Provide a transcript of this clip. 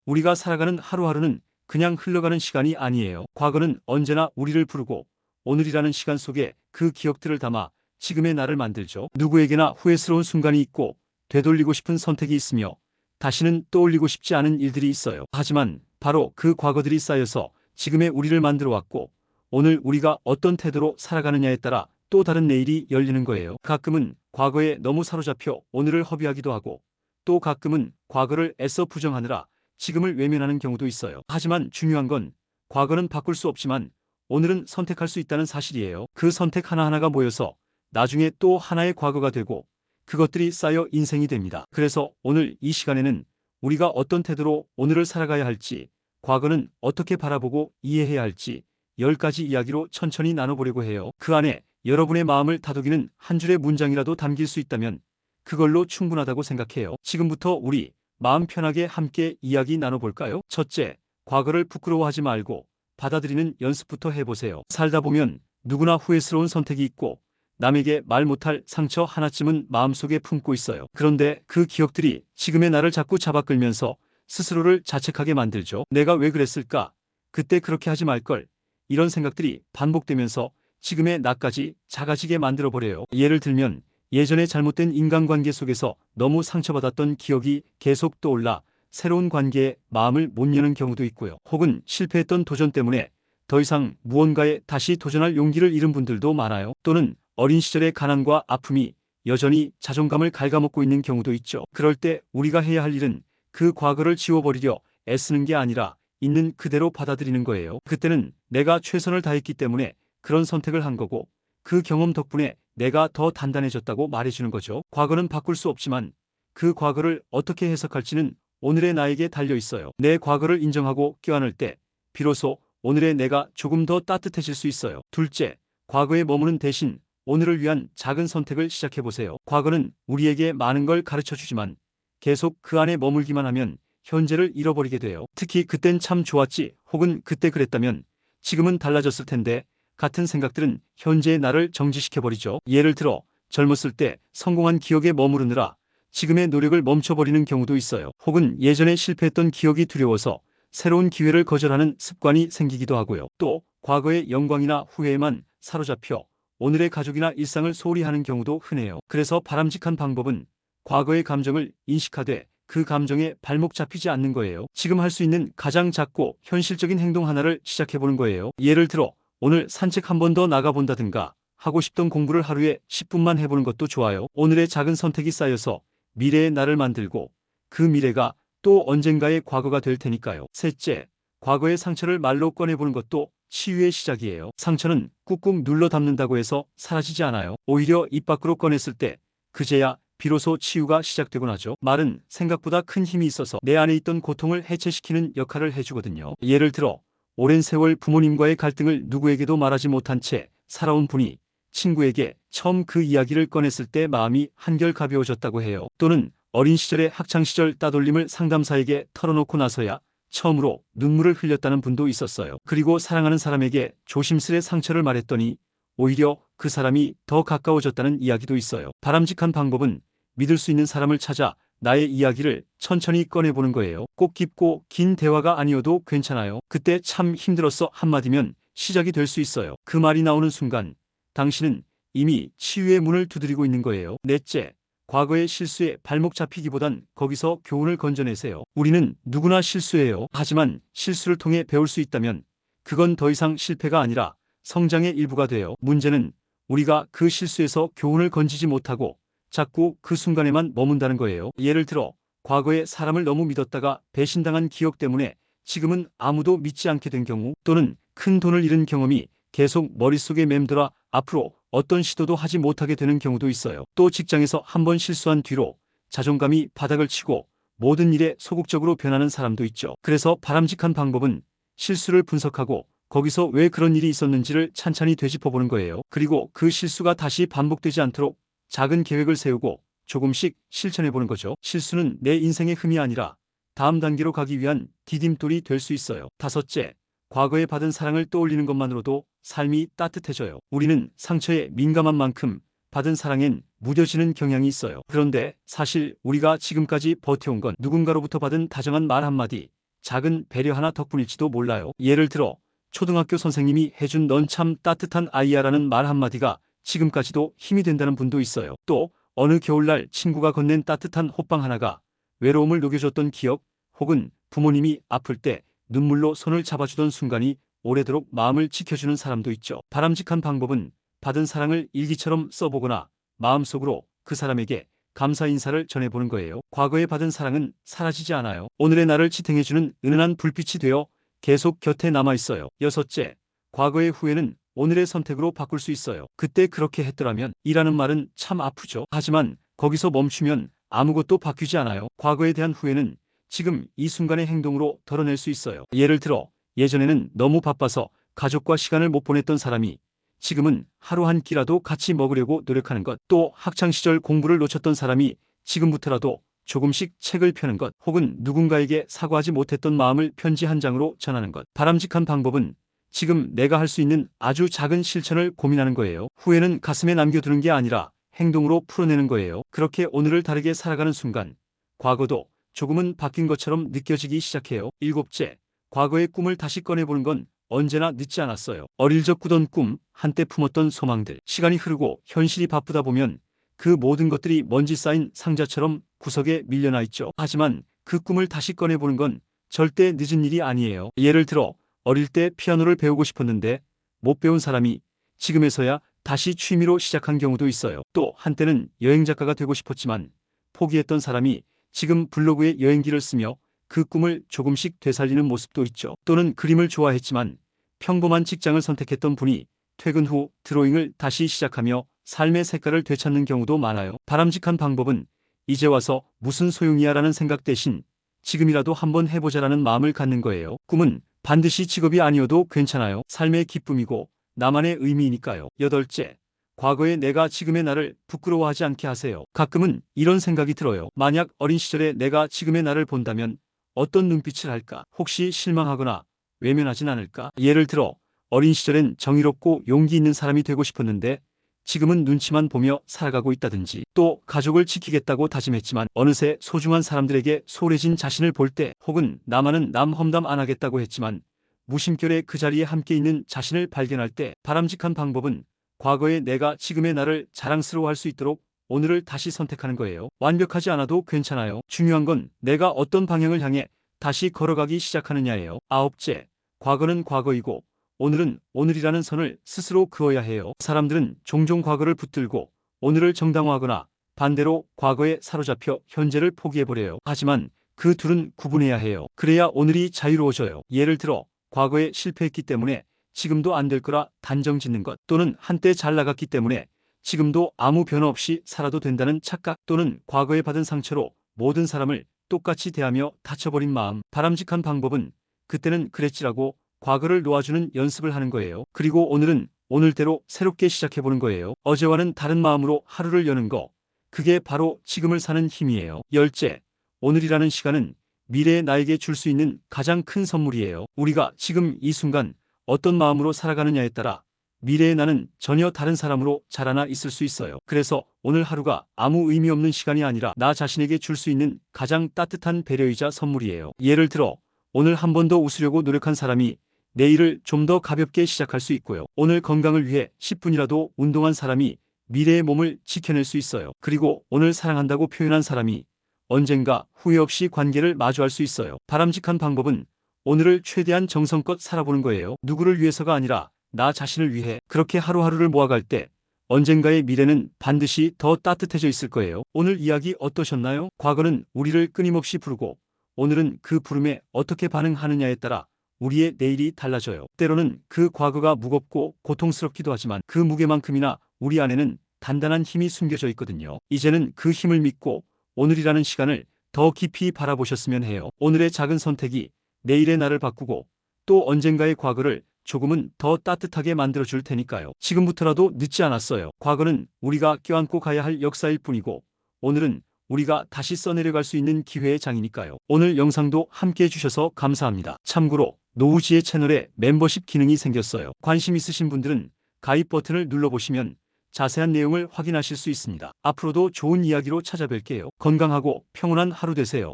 우리가 살아가는 하루하루는 그냥 흘러가는 시간이 아니에요. 과거는 언제나 우리를 부르고 오늘이라는 시간 속에 그 기억들을 담아 지금의 나를 만들죠. 누구에게나 후회스러운 순간이 있고 되돌리고 싶은 선택이 있으며 다시는 떠올리고 싶지 않은 일들이 있어요. 하지만 바로 그 과거들이 쌓여서 지금의 우리를 만들어 왔고 오늘 우리가 어떤 태도로 살아가느냐에 따라 또 다른 내일이 열리는 거예요. 가끔은 과거에 너무 사로잡혀 오늘을 허비하기도 하고 또 가끔은 과거를 애써 부정하느라 지금을 외면하는 경우도 있어요. 하지만 중요한 건 과거는 바꿀 수 없지만 오늘은 선택할 수 있다는 사실이에요. 그 선택 하나하나가 모여서 나중에 또 하나의 과거가 되고 그것들이 쌓여 인생이 됩니다. 그래서 오늘 이 시간에는 우리가 어떤 태도로 오늘을 살아가야 할지, 과거는 어떻게 바라보고 이해해야 할지 10가지 이야기로 천천히 나눠보려고 해요. 그 안에 여러분의 마음을 다독이는 한 줄의 문장이라도 담길 수 있다면 그걸로 충분하다고 생각해요. 지금부터 우리 마음 편하게 함께 이야기 나눠볼까요? 첫째, 과거를 부끄러워하지 말고 받아들이는 연습부터 해보세요. 살다 보면 누구나 후회스러운 선택이 있고 남에게 말 못할 상처 하나쯤은 마음속에 품고 있어요. 그런데 그 기억들이 지금의 나를 자꾸 잡아끌면서 스스로를 자책하게 만들죠. 내가 왜 그랬을까? 그때 그렇게 하지 말걸. 이런 생각들이 반복되면서 지금의 나까지 작아지게 만들어버려요. 예를 들면 예전에 잘못된 인간관계 속에서 너무 상처받았던 기억이 계속 떠올라 새로운 관계에 마음을 못 여는 경우도 있고요. 혹은 실패했던 도전 때문에 더 이상 무언가에 다시 도전할 용기를 잃은 분들도 많아요. 또는 어린 시절의 가난과 아픔이 여전히 자존감을 갉아먹고 있는 경우도 있죠. 그럴 때 우리가 해야 할 일은 그 과거를 지워버리려 애쓰는 게 아니라 있는 그대로 받아들이는 거예요. 그때는 내가 최선을 다했기 때문에 그런 선택을 한 거고 그 경험 덕분에 내가 더 단단해졌다고 말해주는 거죠. 과거는 바꿀 수 없지만 그 과거를 어떻게 해석할지는 오늘의 나에게 달려 있어요. 내 과거를 인정하고 껴안을 때 비로소 오늘의 내가 조금 더 따뜻해질 수 있어요. 둘째, 과거에 머무는 대신 오늘을 위한 작은 선택을 시작해보세요. 과거는 우리에게 많은 걸 가르쳐주지만 계속 그 안에 머물기만 하면 현재를 잃어버리게 돼요. 특히 그땐 참 좋았지 혹은 그때 그랬다면 지금은 달라졌을 텐데 같은 생각들은 현재의 나를 정지시켜버리죠. 예를 들어 젊었을 때 성공한 기억에 머무르느라 지금의 노력을 멈춰버리는 경우도 있어요. 혹은 예전에 실패했던 기억이 두려워서 새로운 기회를 거절하는 습관이 생기기도 하고요. 또 과거의 영광이나 후회에만 사로잡혀 오늘의 가족이나 일상을 소홀히 하는 경우도 흔해요. 그래서 바람직한 방법은 과거의 감정을 인식하되 그 감정에 발목 잡히지 않는 거예요. 지금 할 수 있는 가장 작고 현실적인 행동 하나를 시작해보는 거예요. 예를 들어 오늘 산책 한 번 더 나가본다든가 하고 싶던 공부를 하루에 10분만 해보는 것도 좋아요. 오늘의 작은 선택이 쌓여서 미래의 나를 만들고 그 미래가 또 언젠가의 과거가 될 테니까요. 셋째, 과거의 상처를 말로 꺼내보는 것도 치유의 시작이에요. 상처는 꾹꾹 눌러 담는다고 해서 사라지지 않아요. 오히려 입 밖으로 꺼냈을 때 그제야 비로소 치유가 시작되곤 하죠. 말은 생각보다 큰 힘이 있어서 내 안에 있던 고통을 해체시키는 역할을 해주거든요. 예를 들어 오랜 세월 부모님과의 갈등을 누구에게도 말하지 못한 채 살아온 분이 친구에게 처음 그 이야기를 꺼냈을 때 마음이 한결 가벼워졌다고 해요. 또는 어린 시절의 학창시절 따돌림을 상담사에게 털어놓고 나서야 처음으로 눈물을 흘렸다는 분도 있었어요. 그리고 사랑하는 사람에게 조심스레 상처를 말했더니 오히려 그 사람이 더 가까워졌다는 이야기도 있어요. 바람직한 방법은 믿을 수 있는 사람을 찾아 나의 이야기를 천천히 꺼내보는 거예요. 꼭 깊고 긴 대화가 아니어도 괜찮아요. 그때 참 힘들었어 한마디면 시작이 될 수 있어요. 그 말이 나오는 순간 당신은 이미 치유의 문을 두드리고 있는 거예요. 넷째, 과거의 실수에 발목 잡히기보단 거기서 교훈을 건져내세요. 우리는 누구나 실수해요. 하지만 실수를 통해 배울 수 있다면 그건 더 이상 실패가 아니라 성장의 일부가 돼요. 문제는 우리가 그 실수에서 교훈을 건지지 못하고 자꾸 그 순간에만 머문다는 거예요. 예를 들어 과거에 사람을 너무 믿었다가 배신당한 기억 때문에 지금은 아무도 믿지 않게 된 경우, 또는 큰 돈을 잃은 경험이 계속 머릿속에 맴돌아 앞으로 어떤 시도도 하지 못하게 되는 경우도 있어요. 또 직장에서 한 번 실수한 뒤로 자존감이 바닥을 치고 모든 일에 소극적으로 변하는 사람도 있죠. 그래서 바람직한 방법은 실수를 분석하고 거기서 왜 그런 일이 있었는지를 찬찬히 되짚어보는 거예요. 그리고 그 실수가 다시 반복되지 않도록 작은 계획을 세우고 조금씩 실천해보는 거죠. 실수는 내 인생의 흠이 아니라 다음 단계로 가기 위한 디딤돌이 될 수 있어요. 다섯째, 과거에 받은 사랑을 떠올리는 것만으로도 삶이 따뜻해져요. 우리는 상처에 민감한 만큼 받은 사랑엔 무뎌지는 경향이 있어요. 그런데 사실 우리가 지금까지 버텨온 건 누군가로부터 받은 다정한 말 한마디, 작은 배려 하나 덕분일지도 몰라요. 예를 들어 초등학교 선생님이 해준 "넌 참 따뜻한 아이야라는 말 한마디가 지금까지도 힘이 된다는 분도 있어요. 또 어느 겨울날 친구가 건넨 따뜻한 호빵 하나가 외로움을 녹여줬던 기억, 혹은 부모님이 아플 때 눈물로 손을 잡아주던 순간이 오래도록 마음을 지켜주는 사람도 있죠. 바람직한 방법은 받은 사랑을 일기처럼 써보거나 마음속으로 그 사람에게 감사 인사를 전해보는 거예요. 과거에 받은 사랑은 사라지지 않아요. 오늘의 나를 지탱해주는 은은한 불빛이 되어 계속 곁에 남아있어요. 여섯째, 과거의 후회는 오늘의 선택으로 바꿀 수 있어요. 그때 그렇게 했더라면 이라는 말은 참 아프죠. 하지만 거기서 멈추면 아무것도 바뀌지 않아요. 과거에 대한 후회는 지금 이 순간의 행동으로 덜어낼 수 있어요. 예를 들어 예전에는 너무 바빠서 가족과 시간을 못 보냈던 사람이 지금은 하루 한 끼라도 같이 먹으려고 노력하는 것, 또 학창시절 공부를 놓쳤던 사람이 지금부터라도 조금씩 책을 펴는 것, 혹은 누군가에게 사과하지 못했던 마음을 편지 한 장으로 전하는 것. 바람직한 방법은 지금 내가 할 수 있는 아주 작은 실천을 고민하는 거예요. 후회는 가슴에 남겨두는 게 아니라 행동으로 풀어내는 거예요. 그렇게 오늘을 다르게 살아가는 순간 과거도 조금은 바뀐 것처럼 느껴지기 시작해요. 일곱째, 과거의 꿈을 다시 꺼내보는 건 언제나 늦지 않았어요. 어릴 적 꾸던 꿈, 한때 품었던 소망들, 시간이 흐르고 현실이 바쁘다 보면 그 모든 것들이 먼지 쌓인 상자처럼 구석에 밀려나 있죠. 하지만 그 꿈을 다시 꺼내보는 건 절대 늦은 일이 아니에요. 예를 들어 어릴 때 피아노를 배우고 싶었는데 못 배운 사람이 지금에서야 다시 취미로 시작한 경우도 있어요. 또 한때는 여행작가가 되고 싶었지만 포기했던 사람이 지금 블로그에 여행기를 쓰며 그 꿈을 조금씩 되살리는 모습도 있죠. 또는 그림을 좋아했지만 평범한 직장을 선택했던 분이 퇴근 후 드로잉을 다시 시작하며 삶의 색깔을 되찾는 경우도 많아요. 바람직한 방법은 이제 와서 무슨 소용이야 라는 생각 대신 지금이라도 한번 해보자라는 마음을 갖는 거예요. 꿈은 반드시 직업이 아니어도 괜찮아요. 삶의 기쁨이고 나만의 의미이니까요. 여덟째, 과거의 내가 지금의 나를 부끄러워하지 않게 하세요. 가끔은 이런 생각이 들어요. 만약 어린 시절에 내가 지금의 나를 본다면 어떤 눈빛을 할까? 혹시 실망하거나 외면하진 않을까? 예를 들어 어린 시절엔 정의롭고 용기 있는 사람이 되고 싶었는데 지금은 눈치만 보며 살아가고 있다든지, 또 가족을 지키겠다고 다짐했지만 어느새 소중한 사람들에게 소홀해진 자신을 볼 때, 혹은 나만은 남 험담 안 하겠다고 했지만 무심결에 그 자리에 함께 있는 자신을 발견할 때, 바람직한 방법은 과거의 내가 지금의 나를 자랑스러워할 수 있도록 오늘을 다시 선택하는 거예요. 완벽하지 않아도 괜찮아요. 중요한 건 내가 어떤 방향을 향해 다시 걸어가기 시작하느냐예요. 아홉째, 과거는 과거이고 오늘은 오늘이라는 선을 스스로 그어야 해요. 사람들은 종종 과거를 붙들고 오늘을 정당화하거나 반대로 과거에 사로잡혀 현재를 포기해버려요. 하지만 그 둘은 구분해야 해요. 그래야 오늘이 자유로워져요. 예를 들어 과거에 실패했기 때문에 지금도 안 될 거라 단정 짓는 것, 또는 한때 잘 나갔기 때문에 지금도 아무 변화 없이 살아도 된다는 착각, 또는 과거에 받은 상처로 모든 사람을 똑같이 대하며 다쳐버린 마음. 바람직한 방법은 그때는 그랬지라고 과거를 놓아주는 연습을 하는 거예요. 그리고 오늘은 오늘대로 새롭게 시작해보는 거예요. 어제와는 다른 마음으로 하루를 여는 거, 그게 바로 지금을 사는 힘이에요. 열째, 오늘이라는 시간은 미래의 나에게 줄 수 있는 가장 큰 선물이에요. 우리가 지금 이 순간 어떤 마음으로 살아가느냐에 따라 미래의 나는 전혀 다른 사람으로 자라나 있을 수 있어요. 그래서 오늘 하루가 아무 의미 없는 시간이 아니라 나 자신에게 줄 수 있는 가장 따뜻한 배려이자 선물이에요. 예를 들어 오늘 한 번 더 웃으려고 노력한 사람이 내일을 좀 더 가볍게 시작할 수 있고요. 오늘 건강을 위해 10분이라도 운동한 사람이 미래의 몸을 지켜낼 수 있어요. 그리고 오늘 사랑한다고 표현한 사람이 언젠가 후회 없이 관계를 마주할 수 있어요. 바람직한 방법은 오늘을 최대한 정성껏 살아보는 거예요. 누구를 위해서가 아니라 나 자신을 위해. 그렇게 하루하루를 모아갈 때 언젠가의 미래는 반드시 더 따뜻해져 있을 거예요. 오늘 이야기 어떠셨나요? 과거는 우리를 끊임없이 부르고 오늘은 그 부름에 어떻게 반응하느냐에 따라 우리의 내일이 달라져요. 때로는 그 과거가 무겁고 고통스럽기도 하지만 그 무게만큼이나 우리 안에는 단단한 힘이 숨겨져 있거든요. 이제는 그 힘을 믿고 오늘이라는 시간을 더 깊이 바라보셨으면 해요. 오늘의 작은 선택이 내일의 나를 바꾸고 또 언젠가의 과거를 조금은 더 따뜻하게 만들어줄 테니까요. 지금부터라도 늦지 않았어요. 과거는 우리가 껴안고 가야 할 역사일 뿐이고 오늘은 우리가 다시 써내려갈 수 있는 기회의 장이니까요. 오늘 영상도 함께 해주셔서 감사합니다. 참고로 노우지의 채널에 멤버십 기능이 생겼어요. 관심 있으신 분들은 가입 버튼을 눌러보시면 자세한 내용을 확인하실 수 있습니다. 앞으로도 좋은 이야기로 찾아뵐게요. 건강하고 평온한 하루 되세요.